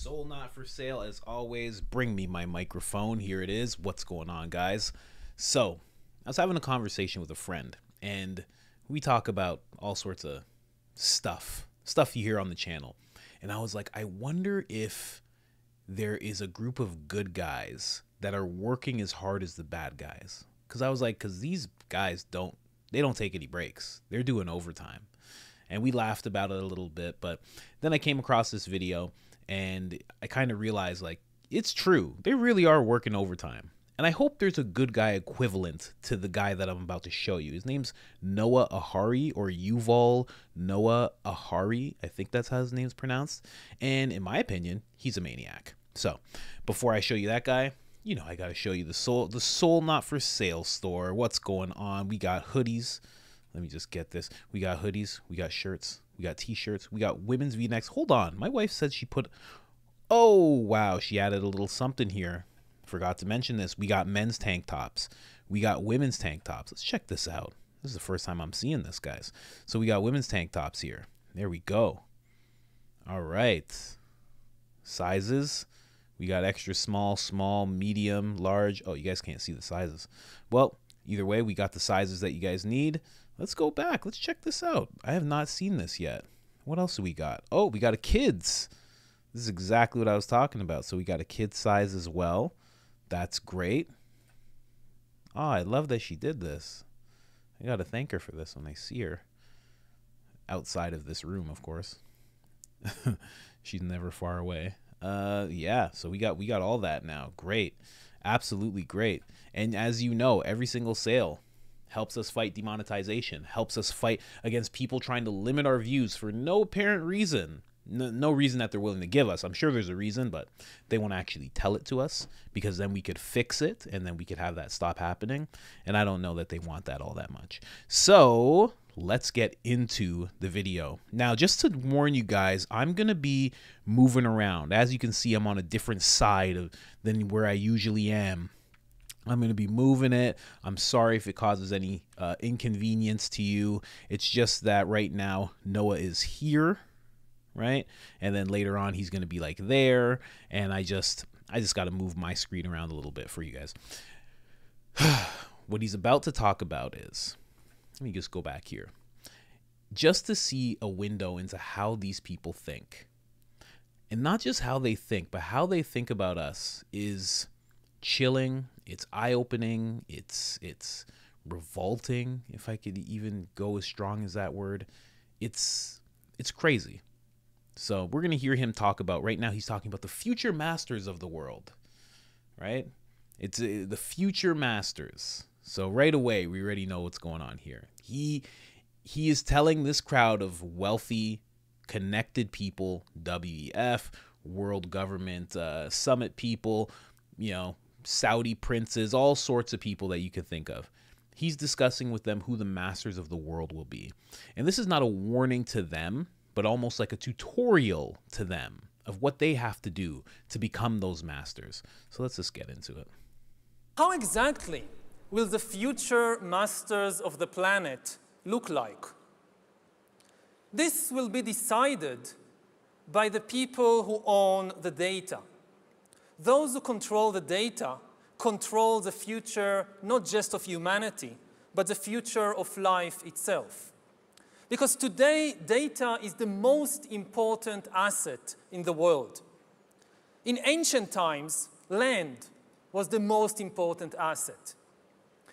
Soul not for sale as always. Bring me my microphone. Here it is. What's going on, guys? So I was having a conversation with a friend, and we talk about all sorts of stuff you hear on the channel. And I was like, I wonder if there is a group of good guys that are working as hard as the bad guys. Because I was like, because these guys don't take any breaks. They're doing overtime. And we laughed about it a little bit, but then I came across this video and I kind of realized, like, it's true. They really are working overtime. And I hope there's a good guy equivalent to the guy that I'm about to show you. His name's Noah Harari, or Yuval Noah Harari. I think that's how his name's pronounced. And in my opinion, he's a maniac. So before I show you that guy, you know, I got to show you the Soul Not For Sale store. What's going on? We got hoodies. Let me just get this. We got hoodies. We got shirts. We got t-shirts. We got women's V-necks. Hold on. My wife said she put... Oh, wow. She added a little something here. Forgot to mention this. We got men's tank tops. We got women's tank tops. Let's check this out. This is the first time I'm seeing this, guys. So we got women's tank tops here. There we go. All right. Sizes. We got extra small, small, medium, large. Oh, you guys can't see the sizes. Well, either way, we got the sizes that you guys need. Let's go back. Let's check this out. I have not seen this yet. What else do we got? Oh, we got a kids. This is exactly what I was talking about. So we got a kid size as well. That's great. Oh, I love that she did this. I got to thank her for this when I see her. Outside of this room, of course. She's never far away. Yeah, so we got all that now. Great. Absolutely great. And as you know, every single sale helps us fight demonetization, helps us fight against people trying to limit our views for no apparent reason. No reason that they're willing to give us. I'm sure there's a reason, but they won't actually tell it to us, because then we could fix it and then we could have that stop happening. And I don't know that they want that all that much. So let's get into the video. Now, just to warn you guys, I'm going to be moving around. As you can see, I'm on a different side than where I usually am. I'm going to be moving it. I'm sorry if it causes any inconvenience to you. It's just that right now Noah is here, right? And then later on he's going to be like there, and I just got to move my screen around a little bit for you guys. What he's about to talk about is, let me just go back here, just to see a window into how these people think. And not just how they think, but how they think about us is chilling. It's eye-opening. It's revolting, if I could even go as strong as that word. It's crazy. So we're going to hear him talk about, right now he's talking about the future masters of the world, right? It's the future masters. So right away, we already know what's going on here. He is telling this crowd of wealthy, connected people, WEF, world government summit people, you know, Saudi princes, all sorts of people that you could think of. He's discussing with them who the masters of the world will be. And this is not a warning to them, but almost like a tutorial to them of what they have to do to become those masters. So let's just get into it. How exactly will the future masters of the planet look like? This will be decided by the people who own the data. Those who control the data control the future, not just of humanity, but the future of life itself. Because today, data is the most important asset in the world. In ancient times, land was the most important asset.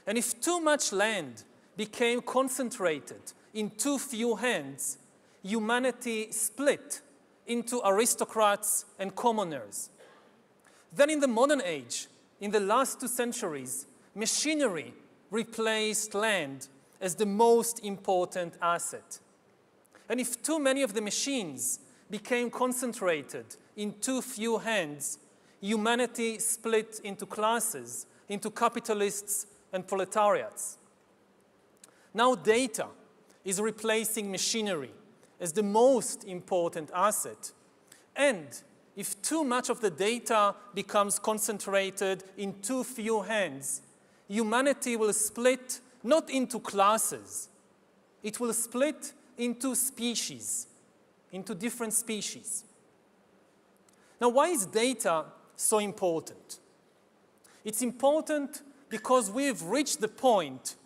And if too much land became concentrated in too few hands, humanity split into aristocrats and commoners. Then in the modern age, in the last 2 centuries, machinery replaced land as the most important asset. And if too many of the machines became concentrated in too few hands, humanity split into classes, into capitalists and proletariats. Now data is replacing machinery as the most important asset. And if too much of the data becomes concentrated in too few hands, humanity will split not into classes. It will split into species, into different species. Now, why is data so important? It's important because we've reached the point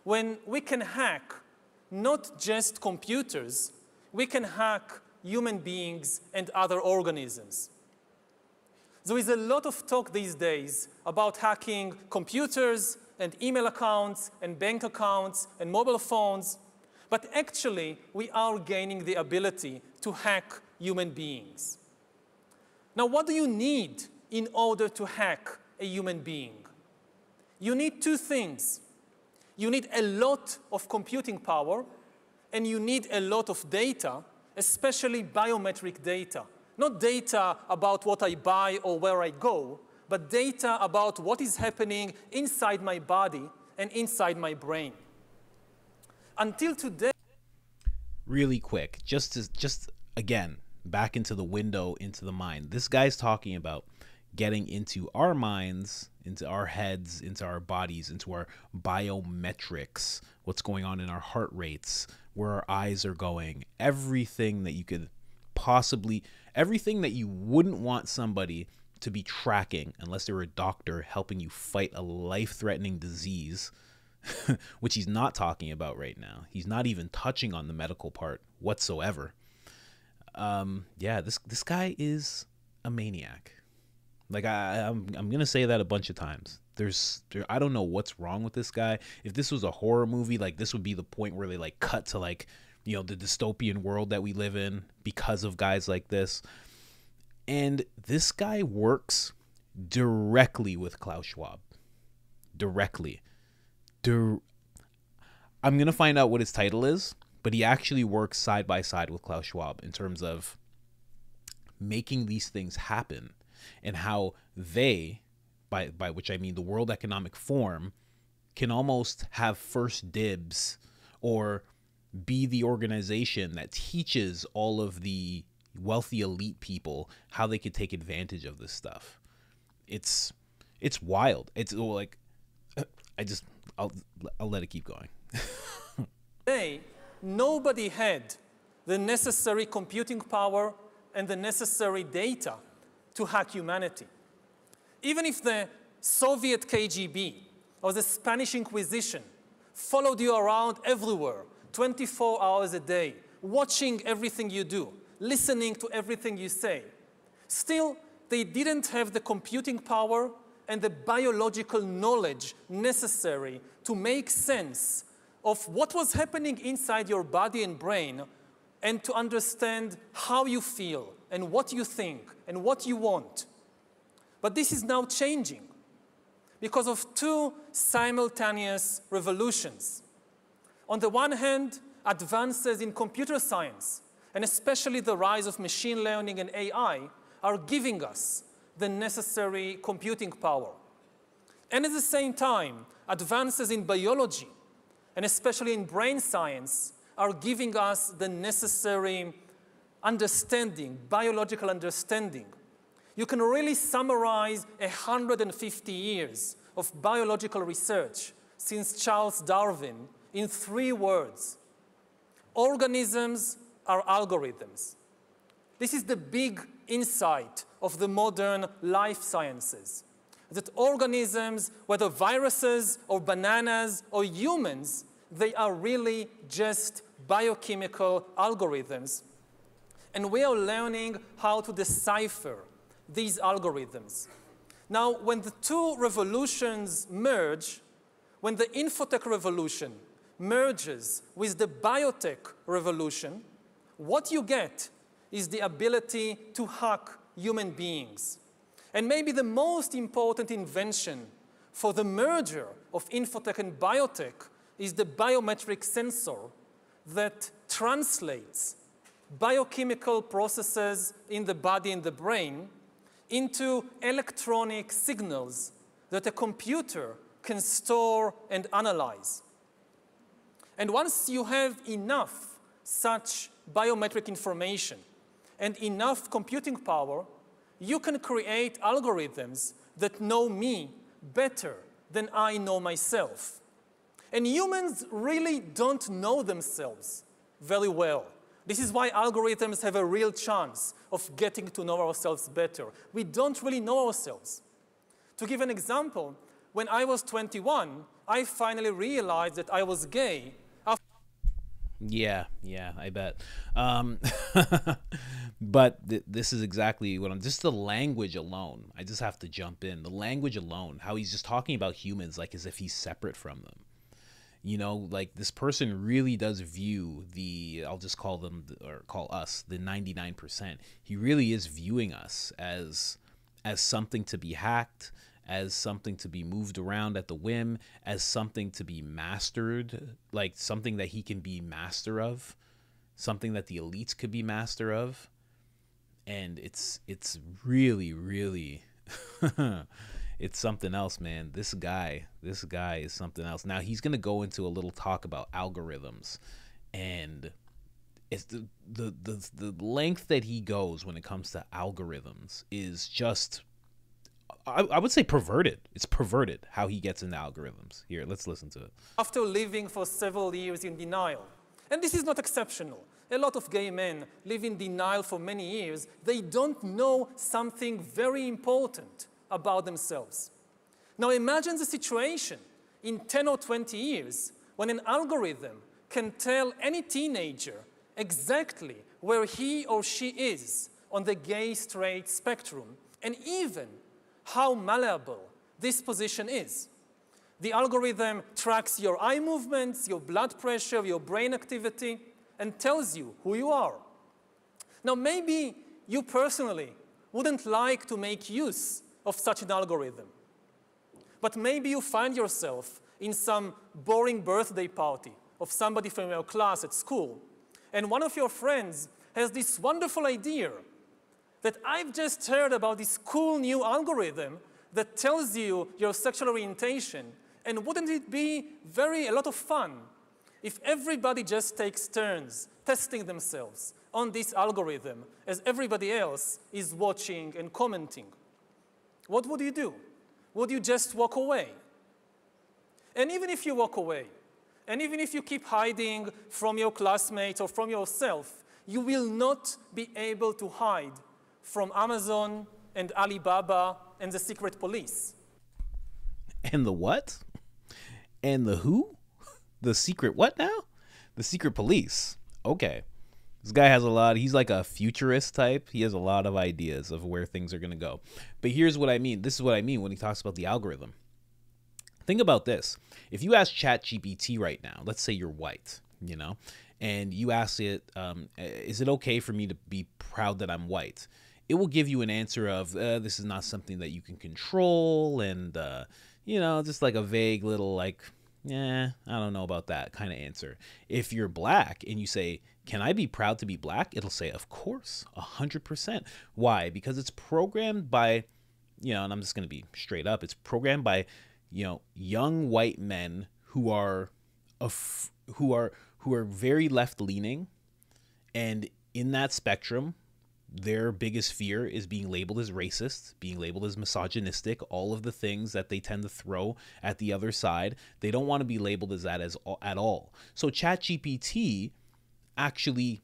when we can hack not just computers, we can hack human beings and other organisms. There is a lot of talk these days about hacking computers and email accounts and bank accounts and mobile phones, but actually we are gaining the ability to hack human beings. Now, what do you need in order to hack a human being? You need two things. You need a lot of computing power, and you need a lot of data, especially biometric data. Not data about what I buy or where I go, but data about what is happening inside my body and inside my brain. Until today... Really quick, just again, back into the window, into the mind. This guy's talking about getting into our minds, into our heads, into our bodies, into our biometrics, what's going on in our heart rates, where our eyes are going, everything that you could possibly, everything that you wouldn't want somebody to be tracking unless they were a doctor helping you fight a life-threatening disease, which he's not talking about right now. He's not even touching on the medical part whatsoever. Yeah, this guy is a maniac. Like I'm gonna say that a bunch of times. I don't know what's wrong with this guy. If this was a horror movie, like this would be the point where they like cut to like, you know, the dystopian world that we live in because of guys like this. And this guy works directly with Klaus Schwab. Directly. I'm gonna find out what his title is, but he actually works side by side with Klaus Schwab in terms of making these things happen. And how they, by which I mean the World Economic Forum, can almost have first dibs or be the organization that teaches all of the wealthy elite people how they could take advantage of this stuff. It's wild. It's like, I'll let it keep going. Today, nobody had the necessary computing power and the necessary data to hack humanity. Even if the Soviet KGB or the Spanish Inquisition followed you around everywhere, 24 hours a day, watching everything you do, listening to everything you say, still, they didn't have the computing power and the biological knowledge necessary to make sense of what was happening inside your body and brain and to understand how you feel and what you think and what you want. But this is now changing because of two simultaneous revolutions. On the one hand, advances in computer science, and especially the rise of machine learning and AI, are giving us the necessary computing power. And at the same time, advances in biology, and especially in brain science, are giving us the necessary understanding, biological understanding. You can really summarize 150 years of biological research since Charles Darwin in 3 words. Organisms are algorithms. This is the big insight of the modern life sciences, that organisms, whether viruses or bananas or humans, they are really just biochemical algorithms. And we are learning how to decipher these algorithms. Now, when the two revolutions merge, when the infotech revolution merges with the biotech revolution, what you get is the ability to hack human beings. And maybe the most important invention for the merger of infotech and biotech is the biometric sensor that translates biochemical processes in the body and the brain into electronic signals that a computer can store and analyze. And once you have enough such biometric information and enough computing power, you can create algorithms that know me better than I know myself. And humans really don't know themselves very well. This is why algorithms have a real chance of getting to know ourselves better. We don't really know ourselves. To give an example, when I was 21, I finally realized that I was gay. Yeah, I bet. But this is exactly what just the language alone. I just have to jump in. The language alone, how he's just talking about humans like as if he's separate from them. You know, like this person really does view I'll just call them, or call us, the 99%. He really is viewing us as something to be hacked, as something to be moved around at the whim, as something to be mastered, like something that he can be master of, something that the elites could be master of. And it's really, really, it's something else, man. This guy is something else. Now he's going to go into a little talk about algorithms, and it's the length that he goes when it comes to algorithms is just, I would say perverted. It's perverted how he gets into algorithms. Here, let's listen to it. After living for several years in denial, and this is not exceptional. A lot of gay men live in denial for many years. They don't know something very important about themselves. Now imagine the situation in 10 or 20 years when an algorithm can tell any teenager exactly where he or she is on the gay-straight spectrum, and even how malleable this position is. The algorithm tracks your eye movements, your blood pressure, your brain activity, and tells you who you are. Now maybe you personally wouldn't like to make use of such an algorithm. But maybe you find yourself in some boring birthday party of somebody from your class at school, and one of your friends has this wonderful idea that I've just heard about this cool new algorithm that tells you your sexual orientation, and wouldn't it be a lot of fun if everybody just takes turns testing themselves on this algorithm as everybody else is watching and commenting? What would you do? Would you just walk away? And even if you walk away, and even if you keep hiding from your classmates or from yourself, you will not be able to hide from Amazon and Alibaba and the secret police. And the what? And the who? The secret what now? The secret police. Okay. This guy has he's like a futurist type. He has a lot of ideas of where things are going to go. But here's what I mean. This is what I mean when he talks about the algorithm. Think about this. If you ask ChatGPT right now, let's say you're white, you know, and you ask it, is it okay for me to be proud that I'm white? It will give you an answer of, this is not something that you can control, and, you know, just like a vague little, like, I don't know about that kind of answer. If you're black and you say, can I be proud to be black? It'll say, of course, 100%. Why? Because it's programmed by, you know, and I'm just going to be straight up, it's programmed by, you know, young white men who are very left-leaning, and in that spectrum, their biggest fear is being labeled as racist, being labeled as misogynistic, all of the things that they tend to throw at the other side. They don't want to be labeled as that at all. So ChatGPT actually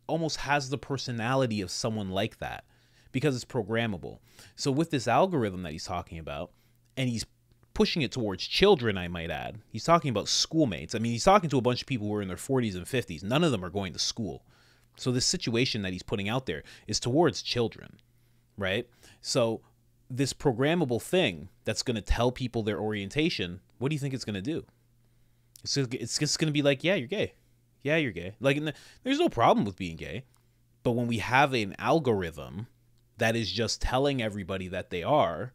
almost has the personality of someone like that because it's programmable. So with this algorithm that he's talking about, and he's pushing it towards children, I might add. He's talking about schoolmates. I mean, he's talking to a bunch of people who are in their 40s and 50s. None of them are going to school. So this situation that he's putting out there is towards children, right? So this programmable thing that's going to tell people their orientation, what do you think it's going to do? It's just going to be like, yeah, you're gay. Yeah, you're gay. Like, there's no problem with being gay. But when we have an algorithm that is just telling everybody that they are,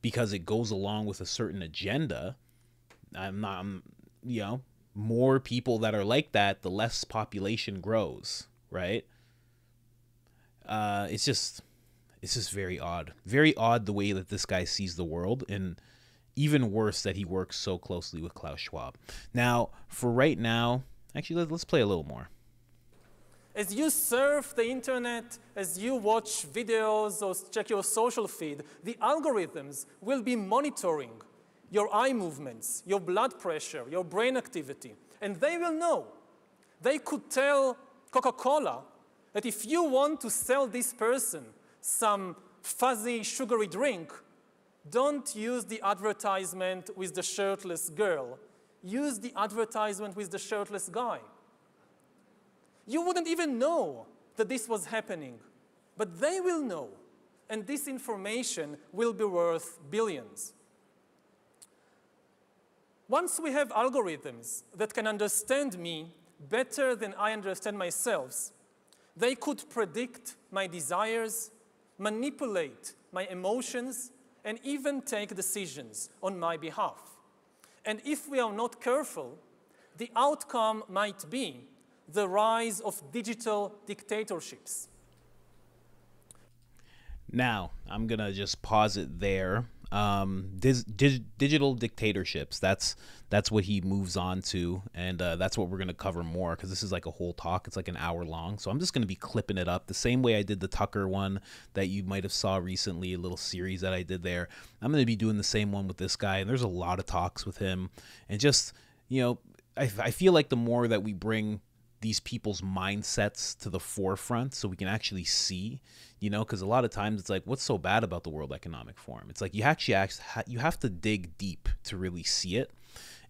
because it goes along with a certain agenda, you know, more people that are like that, the less population grows, right? It's just very odd the way that this guy sees the world, and even worse that he works so closely with Klaus Schwab. Now, for right now, actually, let's play a little more. As you surf the internet, as you watch videos or check your social feed, the algorithms will be monitoring your eye movements, your blood pressure, your brain activity, and they will know. They could tell Coca-Cola, that if you want to sell this person some fuzzy, sugary drink, don't use the advertisement with the shirtless girl. Use the advertisement with the shirtless guy. You wouldn't even know that this was happening, but they will know, and this information will be worth billions. Once we have algorithms that can understand me better than I understand myself, they could predict my desires, manipulate my emotions, and even take decisions on my behalf. And if we are not careful, the outcome might be the rise of digital dictatorships. Now, I'm going to just pause it there. Digital dictatorships, that's what he moves on to, and that's what we're going to cover more, because this is like a whole talk. It's like an hour long, so I'm just going to be clipping it up the same way I did the Tucker one that you might have saw recently, a little series that I did there. I'm going to be doing the same one with this guy, and there's a lot of talks with him, and just, you know, I feel like the more that we bring these people's mindsets to the forefront so we can actually see, you know, because a lot of times it's like, what's so bad about the World Economic Forum? It's like you have to dig deep to really see it.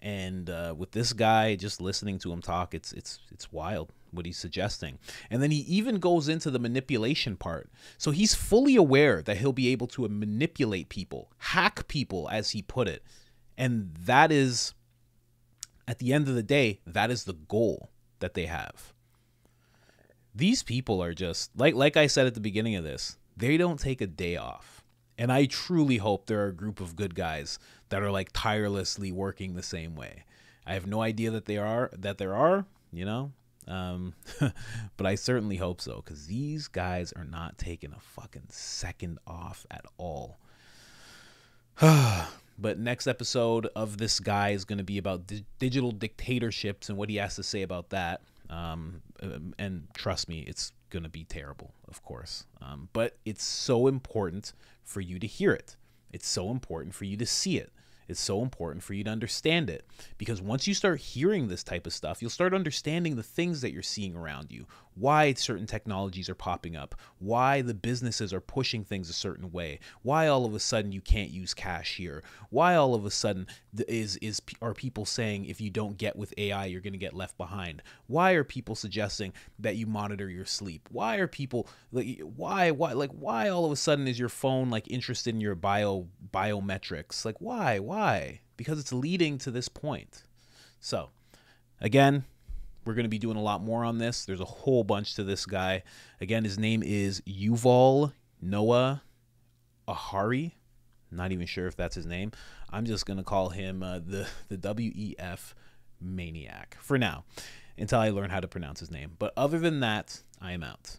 And with this guy, just listening to him talk, it's wild what he's suggesting. And then he even goes into the manipulation part. So he's fully aware that he'll be able to manipulate people, hack people, as he put it. And that is, at the end of the day, that is the goal that they have. These people are just like I said at the beginning of this, they don't take a day off. And I truly hope there are a group of good guys that are like tirelessly working the same way. I have no idea that there are, you know, but I certainly hope so, because these guys are not taking a fucking second off at all. But next episode of this guy is going to be about digital dictatorships and what he has to say about that. And trust me, it's going to be terrible, of course. But it's so important for you to hear it. It's so important for you to see it. It's so important for you to understand it, because once you start hearing this type of stuff, you'll start understanding the things that you're seeing around you, why certain technologies are popping up, why the businesses are pushing things a certain way, why all of a sudden you can't use cash here, why all of a sudden are people saying if you don't get with AI, you're going to get left behind, why are people suggesting that you monitor your sleep, why are people why all of a sudden is your phone like interested in your biometrics, like why? Because it's leading to this point. So again, we're going to be doing a lot more on this. There's a whole bunch to this guy. Again, his name is Yuval Noah Harari. Not even sure if that's his name. I'm just going to call him the WEF maniac for now, until I learn how to pronounce his name. But other than that, I am out.